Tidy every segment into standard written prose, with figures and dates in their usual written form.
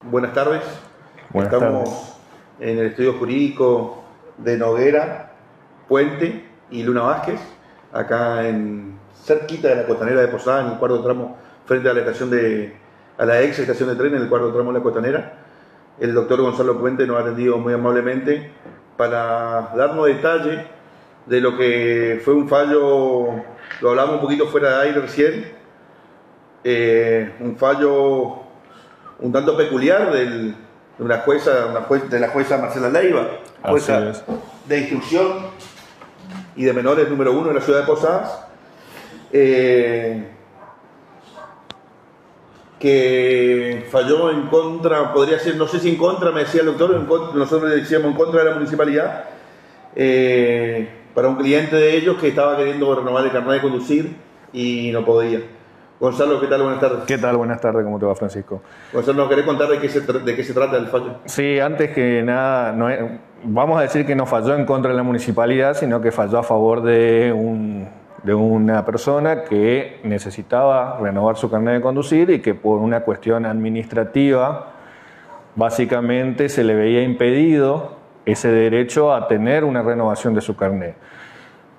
Buenas tardes. Buenas Estamos tardes. en el estudio jurídico de Noguera, Puente y Luna Vázquez, acá cerquita de la Costanera de Posadas, en el cuarto tramo, frente a la ex estación de tren, en el cuarto tramo de la Costanera. El doctor Gonzalo Puente nos ha atendido muy amablemente para darnos detalle de lo que fue un fallo. Lo hablamos un poquito fuera de aire recién, un fallo un tanto peculiar de la jueza Marcela Leiva, jueza de instrucción y de menores número 1 de la ciudad de Posadas, que falló en contra, podría ser, no sé si en contra, me decía el doctor, nosotros le decíamos en contra de la municipalidad, para un cliente de ellos que estaba queriendo renovar el carnet de conducir y no podía. Gonzalo, ¿qué tal? Buenas tardes. ¿Qué tal? Buenas tardes, ¿cómo te va, Francisco? Gonzalo, ¿nos querés contar de qué se trata el fallo? Sí, antes que nada, vamos a decir que no falló en contra de la municipalidad, sino que falló a favor de una persona que necesitaba renovar su carnet de conducir y que por una cuestión administrativa, básicamente se le veía impedido ese derecho a tener una renovación de su carnet.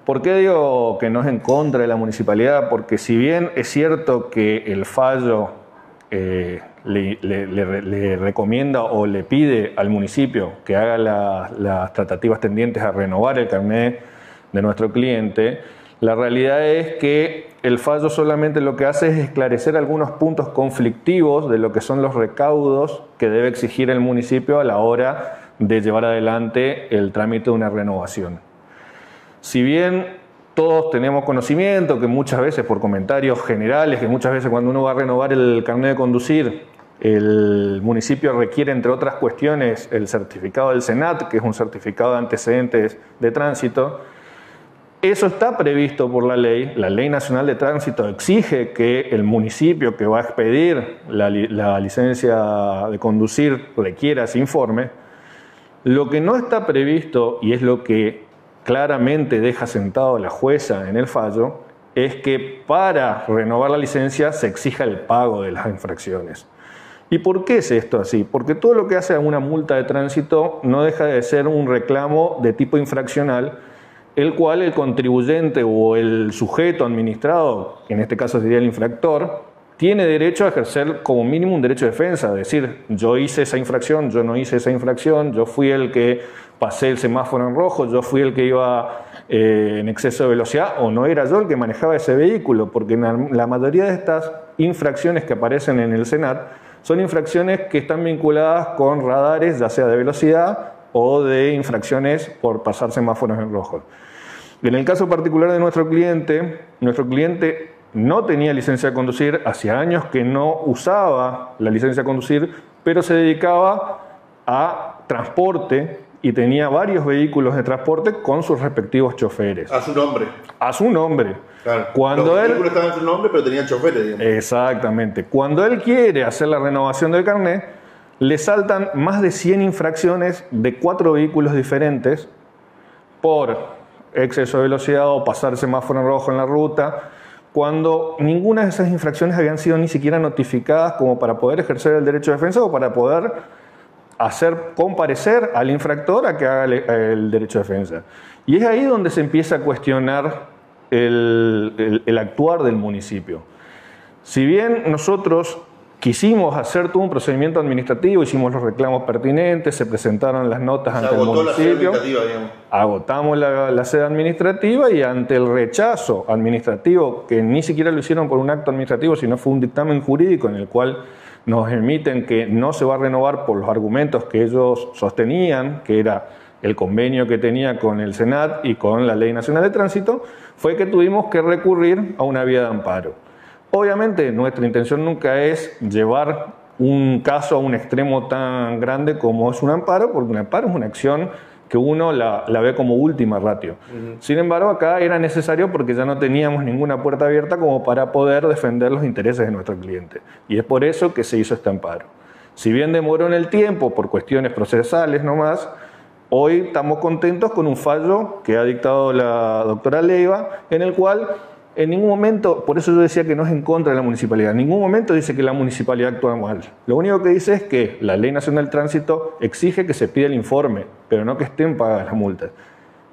¿Por qué digo que no es en contra de la municipalidad? Porque si bien es cierto que el fallo le recomienda o le pide al municipio que haga las tratativas tendientes a renovar el carnet de nuestro cliente, la realidad es que el fallo solamente lo que hace es esclarecer algunos puntos conflictivos de lo que son los recaudos que debe exigir el municipio a la hora de llevar adelante el trámite de una renovación. Si bien todos tenemos conocimiento que muchas veces por comentarios generales, que muchas veces cuando uno va a renovar el carnet de conducir, el municipio requiere, entre otras cuestiones, el certificado del SENAT, que es un certificado de antecedentes de tránsito. Eso está previsto por la Ley Nacional de Tránsito exige que el municipio que va a expedir la licencia de conducir requiera ese informe. Lo que no está previsto, y es lo que claramente deja sentado la jueza en el fallo, es que para renovar la licencia se exija el pago de las infracciones. ¿Y por qué es esto así? Porque todo lo que hace una multa de tránsito no deja de ser un reclamo de tipo infraccional, el cual el contribuyente o el sujeto administrado, que en este caso sería el infractor, tiene derecho a ejercer como mínimo un derecho de defensa, es decir, yo hice esa infracción, yo no hice esa infracción, yo fui el que pasé el semáforo en rojo, yo fui el que iba en exceso de velocidad, o no era yo el que manejaba ese vehículo, porque en la mayoría de estas infracciones que aparecen en el SENAT son infracciones que están vinculadas con radares, ya sea de velocidad o de infracciones por pasar semáforos en rojo. En el caso particular de nuestro cliente no tenía licencia de conducir, hacía años que no usaba la licencia de conducir, pero se dedicaba a transporte y tenía varios vehículos de transporte con sus respectivos choferes. A su nombre. A su nombre. Claro. Cuando los él, vehículos estaban en su nombre, pero tenían choferes, digamos. Exactamente. Cuando él quiere hacer la renovación del carnet, le saltan más de 100 infracciones de 4 vehículos diferentes por exceso de velocidad o pasar semáforo en rojo en la ruta, cuando ninguna de esas infracciones habían sido ni siquiera notificadas como para poder ejercer el derecho de defensa o para poder hacer comparecer al infractor a que haga el derecho de defensa. Y es ahí donde se empieza a cuestionar el actuar del municipio. Si bien nosotros quisimos hacer todo un procedimiento administrativo, hicimos los reclamos pertinentes, se presentaron las notas ante el municipio, agotamos la sede administrativa y ante el rechazo administrativo, que ni siquiera lo hicieron por un acto administrativo, sino fue un dictamen jurídico en el cual nos emiten que no se va a renovar por los argumentos que ellos sostenían, que era el convenio que tenía con el SENAT y con la Ley Nacional de Tránsito, fue que tuvimos que recurrir a una vía de amparo. Obviamente nuestra intención nunca es llevar un caso a un extremo tan grande como es un amparo, porque un amparo es una acción que uno la ve como última ratio. Sin embargo, acá era necesario porque ya no teníamos ninguna puerta abierta como para poder defender los intereses de nuestro cliente. Y es por eso que se hizo este amparo. Si bien demoró en el tiempo por cuestiones procesales nomás, hoy estamos contentos con un fallo que ha dictado la doctora Leiva, en el cual en ningún momento, por eso yo decía que no es en contra de la municipalidad, en ningún momento dice que la municipalidad actúa mal. Lo único que dice es que la Ley Nacional del Tránsito exige que se pida el informe, pero no que estén pagadas las multas.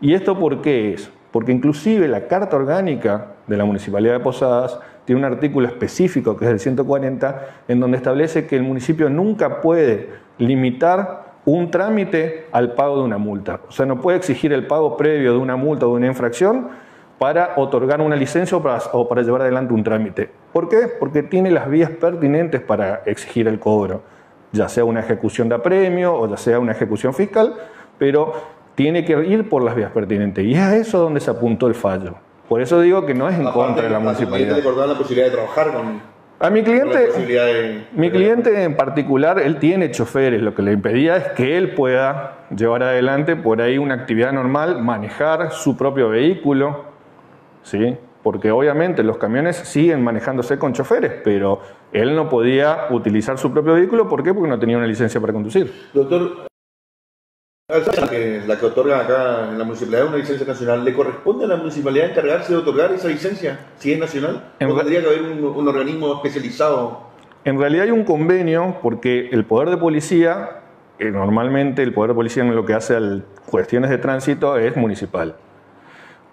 ¿Y esto por qué es? Porque inclusive la Carta Orgánica de la Municipalidad de Posadas tiene un artículo específico, que es el 140, en donde establece que el municipio nunca puede limitar un trámite al pago de una multa. O sea, no puede exigir el pago previo de una multa o de una infracción para otorgar una licencia o para llevar adelante un trámite. ¿Por qué? Porque tiene las vías pertinentes para exigir el cobro, ya sea una ejecución de apremio o ya sea una ejecución fiscal, pero tiene que ir por las vías pertinentes. Y es a eso donde se apuntó el fallo. Por eso digo que no es en contra de la municipalidad. ¿Le cortaban la posibilidad de trabajar con...? A mi cliente en particular, él tiene choferes, lo que le impedía es que él pueda llevar adelante por ahí una actividad normal, manejar su propio vehículo, ¿sí? Porque obviamente los camiones siguen manejándose con choferes, pero él no podía utilizar su propio vehículo. ¿Por qué? Porque no tenía una licencia para conducir. Doctor, la que otorga acá en la municipalidad una licencia nacional, ¿le corresponde a la municipalidad encargarse de otorgar esa licencia si es nacional? ¿O tendría que haber un organismo especializado? En realidad hay un convenio, porque el poder de policía, normalmente el poder de policía en lo que hace a cuestiones de tránsito es municipal.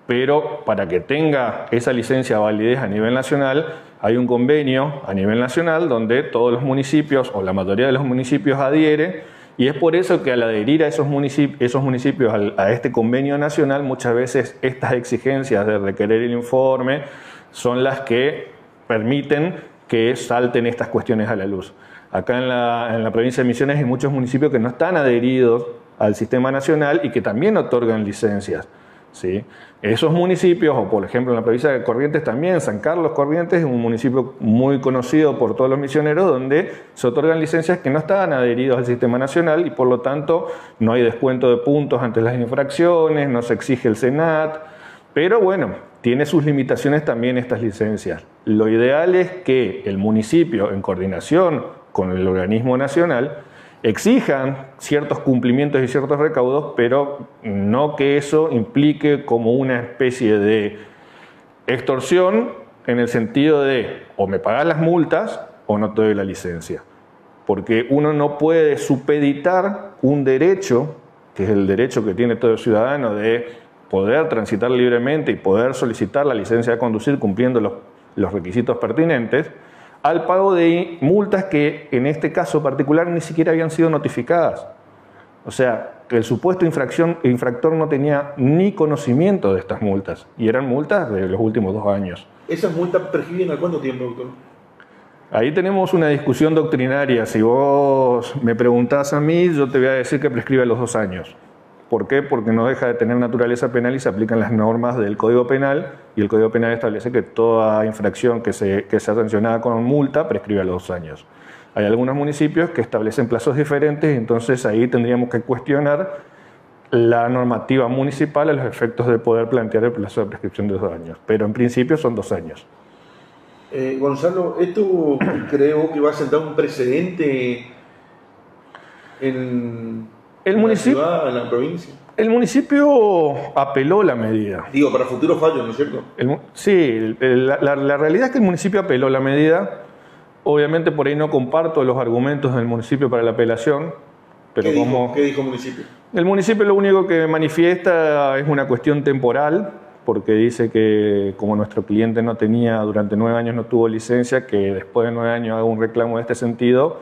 Pero para que tenga esa licencia validez a nivel nacional, hay un convenio a nivel nacional donde todos los municipios o la mayoría de los municipios adhiere, y es por eso que al adherir a esos municipios a este convenio nacional, muchas veces estas exigencias de requerir el informe son las que permiten que salten estas cuestiones a la luz. Acá en la provincia de Misiones hay muchos municipios que no están adheridos al sistema nacional y que también otorgan licencias, ¿sí? Esos municipios, o por ejemplo en la provincia de Corrientes también, San Carlos Corrientes es un municipio muy conocido por todos los misioneros donde se otorgan licencias que no están adheridos al sistema nacional y por lo tanto no hay descuento de puntos ante las infracciones, no se exige el SENAT, pero bueno, tiene sus limitaciones también estas licencias. Lo ideal es que el municipio, en coordinación con el organismo nacional, exijan ciertos cumplimientos y ciertos recaudos, pero no que eso implique como una especie de extorsión en el sentido de o me pagas las multas o no te doy la licencia. Porque uno no puede supeditar un derecho, que es el derecho que tiene todo ciudadano de poder transitar libremente y poder solicitar la licencia de conducir cumpliendo los requisitos pertinentes, al pago de multas que en este caso particular ni siquiera habían sido notificadas. O sea, que el supuesto infractor no tenía ni conocimiento de estas multas, y eran multas de los últimos 2 años. ¿Esas multas prescriben a cuánto tiempo, doctor? Ahí tenemos una discusión doctrinaria. Si vos me preguntás a mí, yo te voy a decir que prescribe a los 2 años. ¿Por qué? Porque no deja de tener naturaleza penal y se aplican las normas del Código Penal, y el Código Penal establece que toda infracción que sea sancionada con multa prescribe a los 2 años. Hay algunos municipios que establecen plazos diferentes, entonces ahí tendríamos que cuestionar la normativa municipal a los efectos de poder plantear el plazo de prescripción de 2 años. Pero en principio son 2 años. Gonzalo, esto creo que va a sentar un precedente en la ciudad, en la provincia. El municipio apeló la medida. Digo, para futuros fallos, ¿no es cierto? Sí, la realidad es que el municipio apeló la medida. Obviamente por ahí no comparto los argumentos del municipio para la apelación. Pero ¿Qué dijo el municipio? El municipio lo único que manifiesta es una cuestión temporal, porque dice que como nuestro cliente no tenía, durante 9 años no tuvo licencia, que después de 9 años haga un reclamo de este sentido,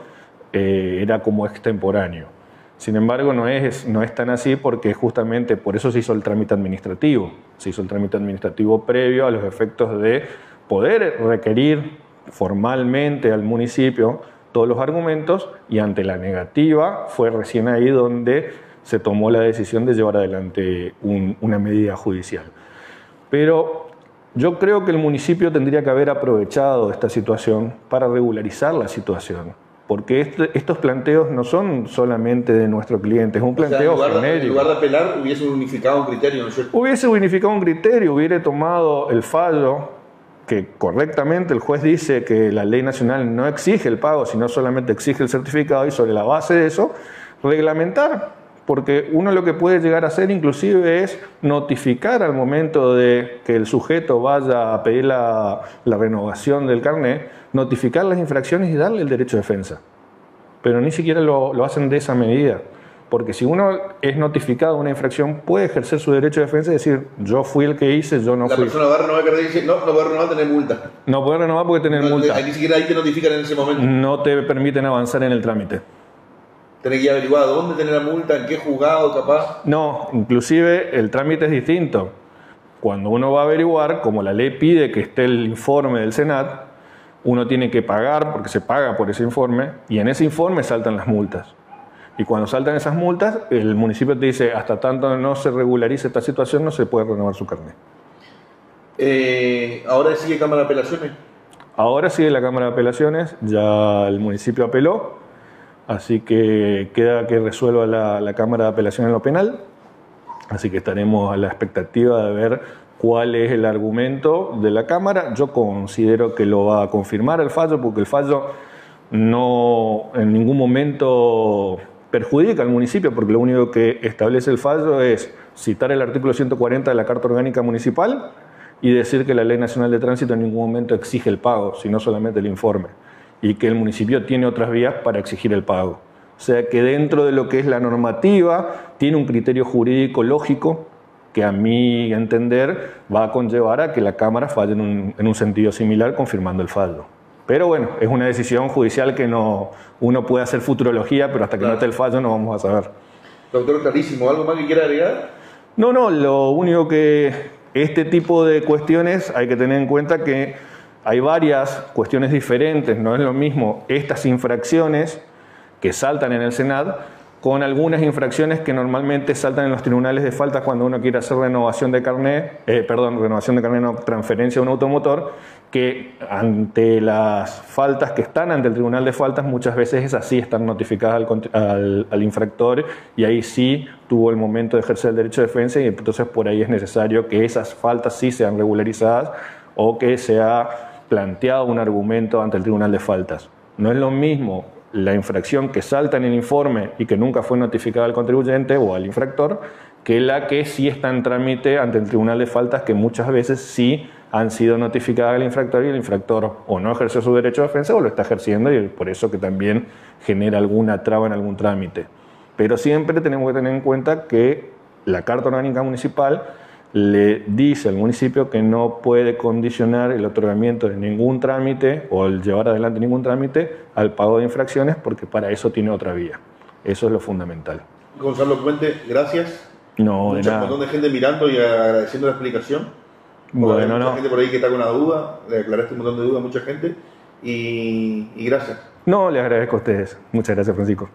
era como extemporáneo. Sin embargo, no es tan así, porque justamente por eso se hizo el trámite administrativo. Se hizo el trámite administrativo previo a los efectos de poder requerir formalmente al municipio todos los argumentos, y ante la negativa fue recién ahí donde se tomó la decisión de llevar adelante una medida judicial. Pero yo creo que el municipio tendría que haber aprovechado esta situación para regularizar la situación. Porque estos planteos no son solamente de nuestro cliente, es un planteo genérico. En lugar de apelar, hubiese unificado un criterio, ¿no es cierto? Hubiese unificado un criterio, hubiera tomado el fallo, que correctamente el juez dice que la ley nacional no exige el pago, sino solamente exige el certificado, y sobre la base de eso, reglamentar porque uno lo que puede llegar a hacer inclusive es notificar al momento de que el sujeto vaya a pedir la renovación del carnet, notificar las infracciones y darle el derecho de defensa. Pero ni siquiera lo hacen de esa medida. Porque si uno es notificado de una infracción, puede ejercer su derecho de defensa y decir, yo fui el que hice, yo no fui. La persona va a renovar el carnet y dice, no puede renovar, tener multa. No puede renovar porque tener multa. Ni siquiera ahí te notifican en ese momento. No te permiten avanzar en el trámite. Tenés que ir averiguar dónde tener la multa, en qué juzgado, capaz. No, inclusive el trámite es distinto. Cuando uno va a averiguar, como la ley pide que esté el informe del Senat, uno tiene que pagar, porque se paga por ese informe, y en ese informe saltan las multas. Y cuando saltan esas multas, el municipio te dice, hasta tanto no se regularice esta situación, no se puede renovar su carnet. ¿Ahora sigue Cámara de Apelaciones? Ahora sigue la Cámara de Apelaciones, ya el municipio apeló, así que queda que resuelva la Cámara de Apelaciones en lo penal. Así que estaremos a la expectativa de ver cuál es el argumento de la Cámara. Yo considero que lo va a confirmar el fallo, porque el fallo no en ningún momento perjudica al municipio, porque lo único que establece el fallo es citar el artículo 140 de la Carta Orgánica Municipal y decir que la Ley Nacional de Tránsito en ningún momento exige el pago, sino solamente el informe, y que el municipio tiene otras vías para exigir el pago. O sea que dentro de lo que es la normativa tiene un criterio jurídico lógico que a mi entender va a conllevar a que la Cámara falle en un sentido similar confirmando el fallo. Pero bueno, es una decisión judicial que uno puede hacer futurología, pero hasta que no esté el fallo no vamos a saber. Doctor, clarísimo. ¿Algo más que quiera agregar? No, lo único que este tipo de cuestiones hay que tener en cuenta que hay varias cuestiones diferentes, no es lo mismo estas infracciones que saltan en el Senat con algunas infracciones que normalmente saltan en los tribunales de faltas cuando uno quiere hacer renovación de carnet, transferencia de un automotor, que ante las faltas que están ante el tribunal de faltas muchas veces es así, están notificadas al infractor y ahí sí tuvo el momento de ejercer el derecho de defensa y entonces por ahí es necesario que esas faltas sí sean regularizadas o que sea planteado un argumento ante el tribunal de faltas. No es lo mismo la infracción que salta en el informe y que nunca fue notificada al contribuyente o al infractor, que la que sí está en trámite ante el tribunal de faltas, que muchas veces sí han sido notificadas al infractor y el infractor o no ejerció su derecho de defensa o lo está ejerciendo y por eso que también genera alguna traba en algún trámite. Pero siempre tenemos que tener en cuenta que la Carta Orgánica Municipal le dice al municipio que no puede condicionar el otorgamiento de ningún trámite o el llevar adelante ningún trámite al pago de infracciones, porque para eso tiene otra vía. Eso es lo fundamental. Gonzalo Puente, gracias. No, de nada. Un montón de gente mirando y agradeciendo la explicación. Bueno, hay mucha gente por ahí que está con una duda, le aclaraste un montón de dudas a mucha gente y gracias. No, les agradezco a ustedes. Muchas gracias, Francisco.